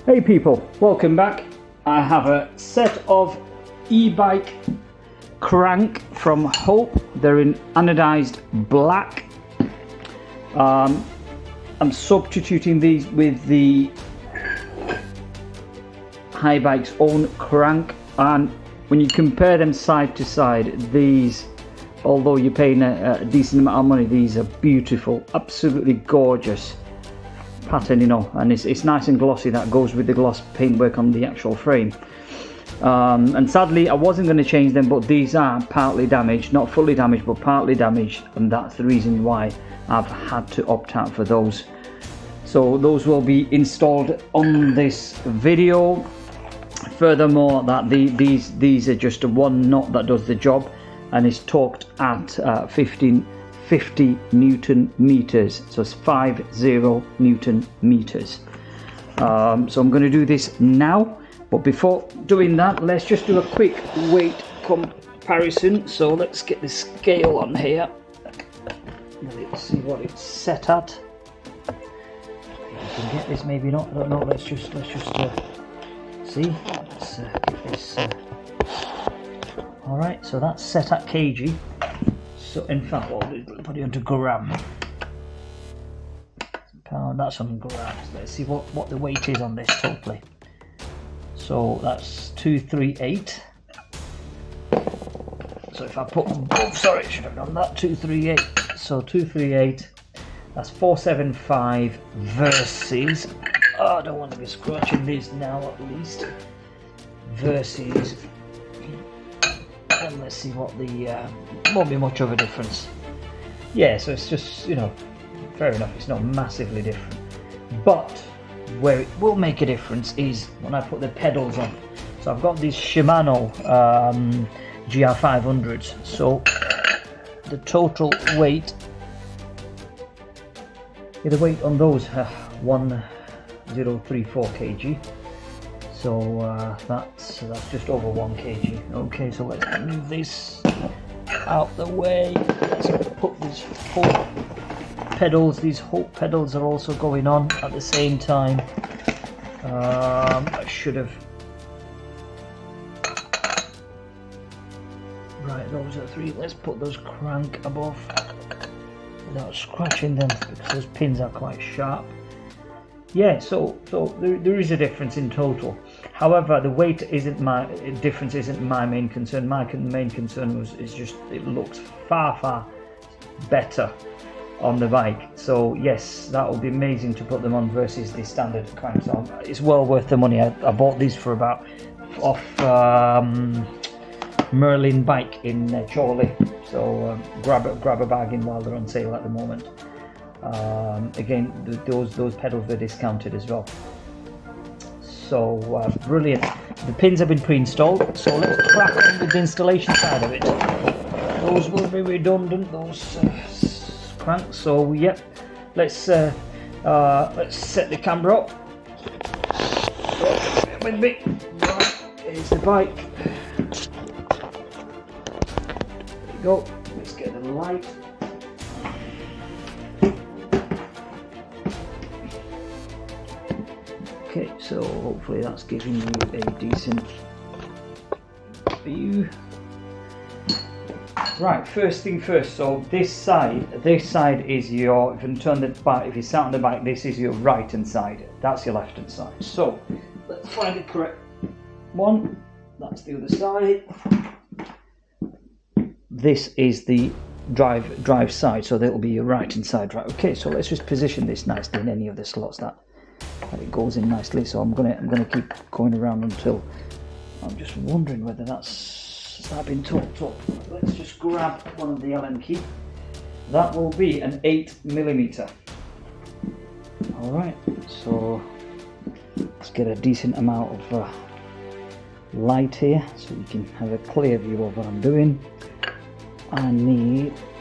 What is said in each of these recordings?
Hey people, welcome back. I have a set of e-bike crank from Hope. They're in anodized black. I'm substituting these with the Haibike's own crank, and when you compare them side to side, these, although you're paying a decent amount of money, these are beautiful, absolutely gorgeous pattern, you know, and it's nice and glossy. That goes with the gloss paintwork on the actual frame. And sadly I wasn't going to change them, but these are partly damaged, not fully damaged but partly damaged, and that's the reason why I've had to opt out for those. So those will be installed on this video. Furthermore, that these are just a one knot that does the job, and is torqued at 50 Newton meters, so it's 50 Newton meters. So I'm going to do this now, but before doing that, let's just do a quick weight comparison. So let's get the scale on here. Let's see what it's set at. You can get this, maybe not. I don't know. Let's just see. Let's get this. All right. So that's set at kg. So in fact, we'll put it into gram. Pound, that's on grams. Let's see what the weight is on this totally. So that's 238. So if I put them both, sorry, I should have done that, 238. So 238, that's 475 versus, oh, I don't want to be scratching these now at least, versus, and let's see what the, won't be much of a difference. Yeah, so it's just, you know, fair enough, it's not massively different. But where it will make a difference is when I put the pedals on. So I've got these Shimano GR500s. So the total weight, the weight on those 1034 kg. So that's just over 1 kg. Okay, so let's move this out the way. Let's put these Hope pedals. These Hope pedals are also going on at the same time. I should have. Right, those are 3. Let's put those crank above without scratching them, because those pins are quite sharp. Yeah, so there is a difference in total. However, the weight isn't my main concern. My main concern is just it looks far better on the bike. So yes, that would be amazing to put them on versus the standard crank. So it's well worth the money. I bought these for about off Merlin bike in Chorley. So grab a bargain while they're on sale at the moment. Again, those pedals were discounted as well. So brilliant. The pins have been pre-installed, so let's crack on with the installation side of it. Those will be redundant, those cranks. So yep, let's set the camera up. With me. Right, here's the bike. There we go. Let's get the light. Okay, so hopefully that's giving you a decent view. Right, first thing first, so this side is your, if you turn the bike, if you sat on the bike, this is your right hand side, that's your left hand side. So let's find the correct one. That's the other side. This is the drive side, so that'll be your right hand side. Right, okay, so let's just position this nicely in any of the slots that it goes in nicely. So I'm gonna keep going around until I'm just wondering whether that's been torqued up. Let's just grab one of the Allen key. That will be an 8mm. All right, so let's get a decent amount of light here so you can have a clear view of what I'm doing. I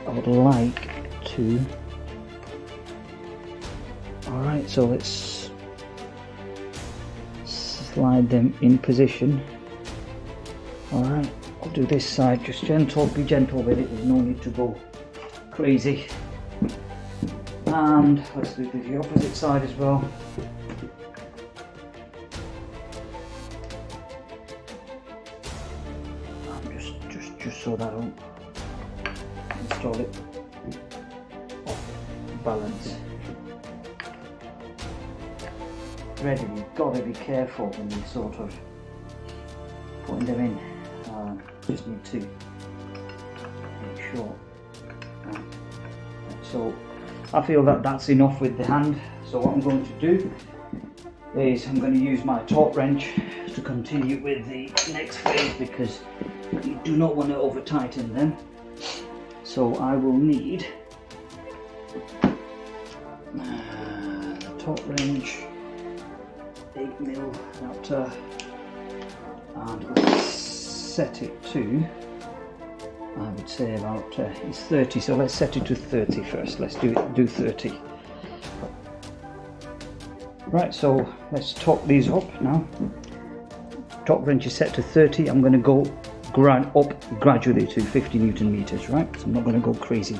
would like to. All right, so let's slide them in position. All right, I'll do this side, just be gentle with it, there's no need to go crazy. And let's do the opposite side as well. so that I don't install it off balance. Threading, you've got to be careful when you're sort of putting them in. Just need to make sure. So I feel that that's enough with the hand. So what I'm going to do is I'm going to use my torque wrench to continue with the next phase, because you do not want to over tighten them. So I will need the torque wrench, 8mm adapter, and let's set it to, I would say about it's 30, so let's set it to 30 first. Let's do 30. Right, so let's torque these up now. Torque wrench is set to 30. I'm going to go up gradually to 50 Newton meters, right? So I'm not going to go crazy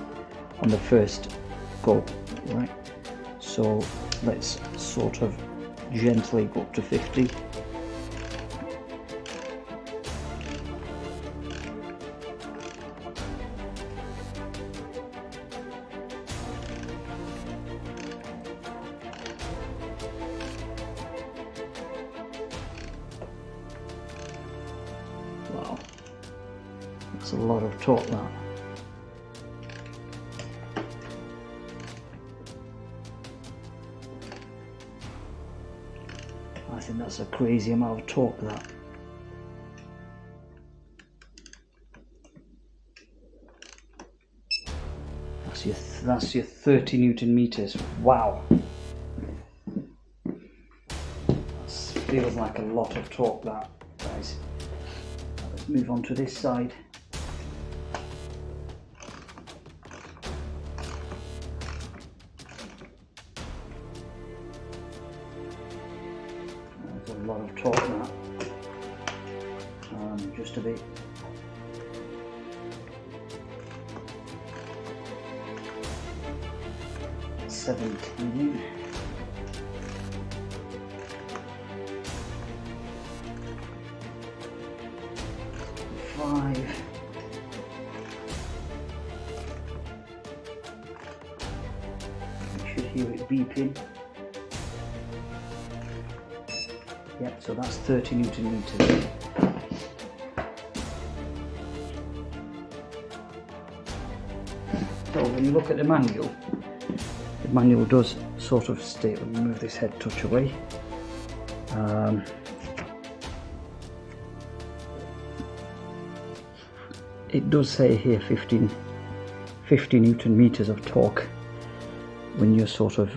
on the first go, right? So let's sort of gently go up to 50. Wow, that's a lot of torque, that. I think that's a crazy amount of torque, that. That's your 30 Newton meters. Wow. That feels like a lot of torque, that, guys. Let's move on to this side. There's a lot of torque, that. Just a bit. $17. $5. You should hear it beeping. Yep, so that's 30 Newton meters. So when you look at the manual does sort of state, let me move this head touch away. It does say here 50 Newton meters of torque when you're sort of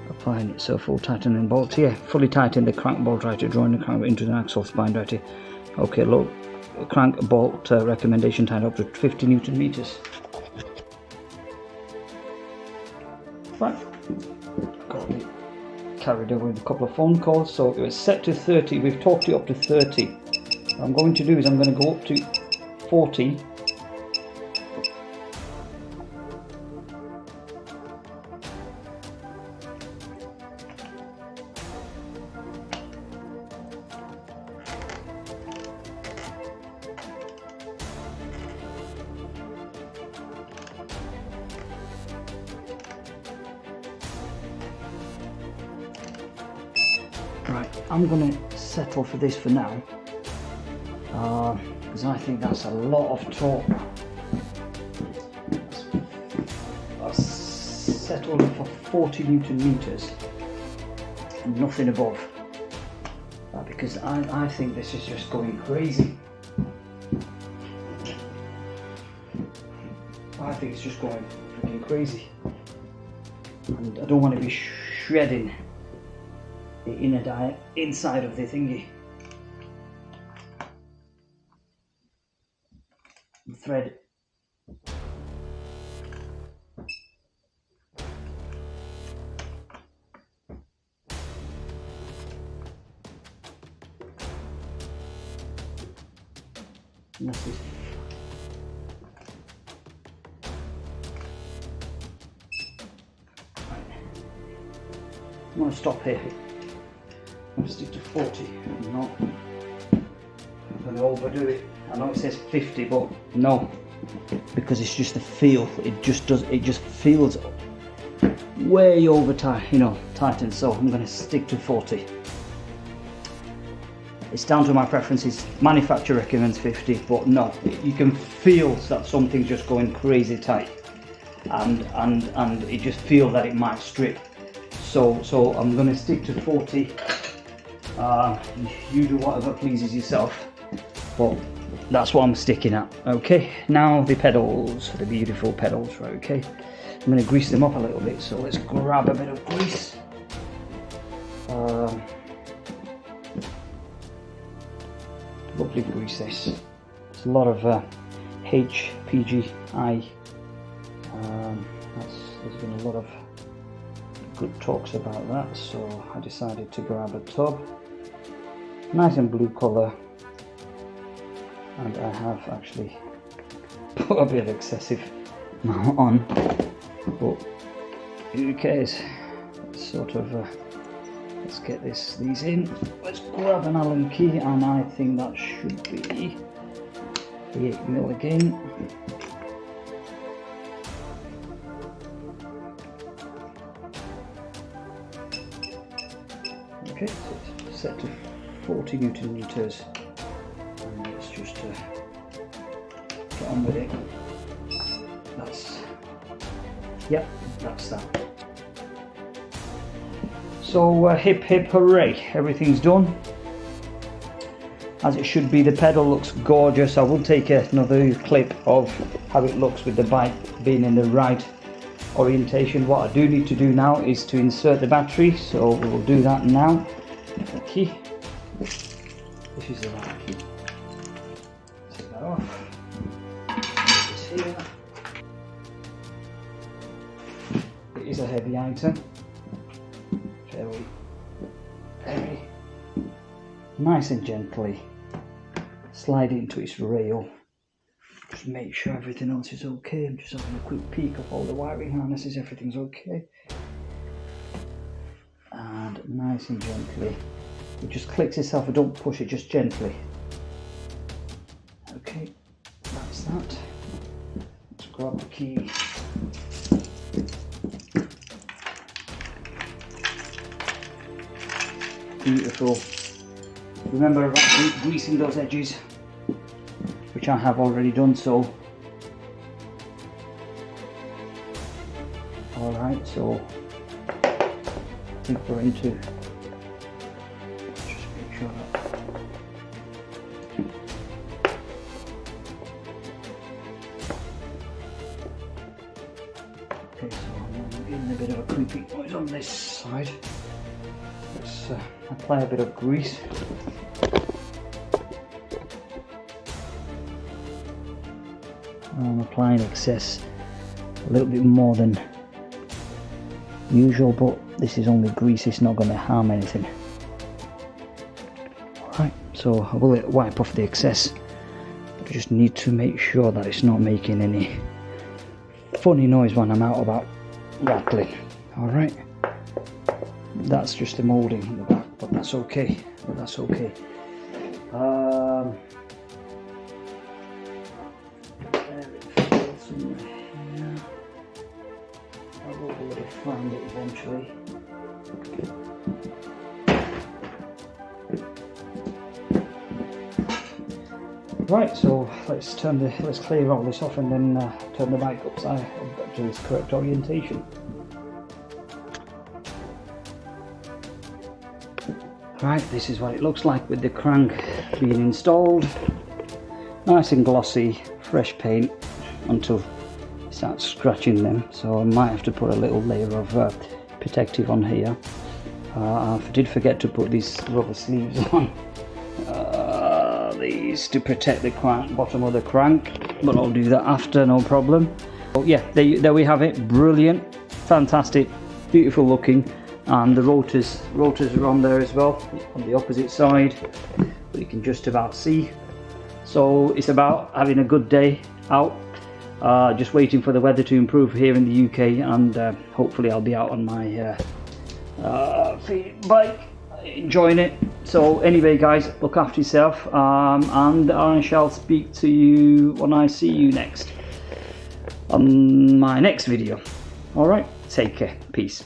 applying it. So full tightening bolts here, fully tighten the crank bolt right, drawing the crank into the axle spine right. Okay, low crank bolt recommendation tighten up to 50 Newton meters. Right, got me carried away with a couple of phone calls. So it was set to 30, we've torqued it up to 30. What I'm going to do is I'm going to go up to 40. Right, I'm going to settle for this for now, because I think that's a lot of torque. I'll settle for 40 Newton meters and nothing above, because I think this is just going crazy. I think it's just going freaking crazy, and I don't want to be shredding the inner inside of the thingy. The thread. And that's it. Right. I'm going to stop here. I'm going to stick to 40. I'm going to overdo it. I know it says 50, but no, because it's just the feel. It just feels way over tightened. So I'm going to stick to 40. It's down to my preferences. Manufacturer recommends 50, but no, you can feel that something's just going crazy tight, and it just feels that it might strip. So I'm going to stick to 40. You do whatever pleases yourself, but that's what I'm sticking at. Okay, now the pedals, the beautiful pedals, right? Okay, I'm going to grease them up a little bit, so let's grab a bit of grease. Lovely grease this. It's a lot of HPGI. There's been a lot of good talks about that, so I decided to grab a tub. Nice and blue colour, and I have actually put a bit of excessive amount on, but who cares? Let's get these in. Let's grab an Allen key, and I think that should be the 8mm again. Okay, so it's set to 40 Newton meters, and let's just get on with it. That's that. So hip hip hooray, everything's done as it should be. The pedal looks gorgeous. I will take another clip of how it looks with the bike being in the right orientation. What I do need to do now is to insert the battery, so we will do that now. Okay, this is the right key. Take that off. Put this here. It is a heavy item. Very nice and gently slide it into its rail. Just make sure everything else is okay. I'm just having a quick peek of all the wiring harnesses, everything's okay. And nice and gently, it just clicks itself. Don't push it, just gently. Okay, that's that. Let's grab the key. Beautiful. Remember about greasing those edges, which I have already done so. Alright, so I think we're into, just make sure that okay, so I'm getting a bit of a creepy noise on this side. Let's apply a bit of grease. I'm applying excess, a little bit more than usual, but this is only grease, it's not going to harm anything. Alright, so I will wipe off the excess, but I just need to make sure that it's not making any funny noise when I'm out about rattling. Alright. That's just the moulding in the back, but that's okay. I will be able to find it eventually. Right, so let's clear all this off and then turn the bike upside to its correct orientation. Right, this is what it looks like with the crank being installed. Nice and glossy, fresh paint until it starts scratching them. So I might have to put a little layer of protective on here. I did forget to put these rubber sleeves on. These to protect the bottom of the crank, but I'll do that after, no problem. So yeah, there we have it. Brilliant, fantastic, beautiful looking. And the rotors are on there as well on the opposite side, but you can just about see. So it's about having a good day out, just waiting for the weather to improve here in the UK, and hopefully I'll be out on my bike enjoying it. So anyway, guys, look after yourself, and I shall speak to you when I see you next on my next video. All right, take care, peace.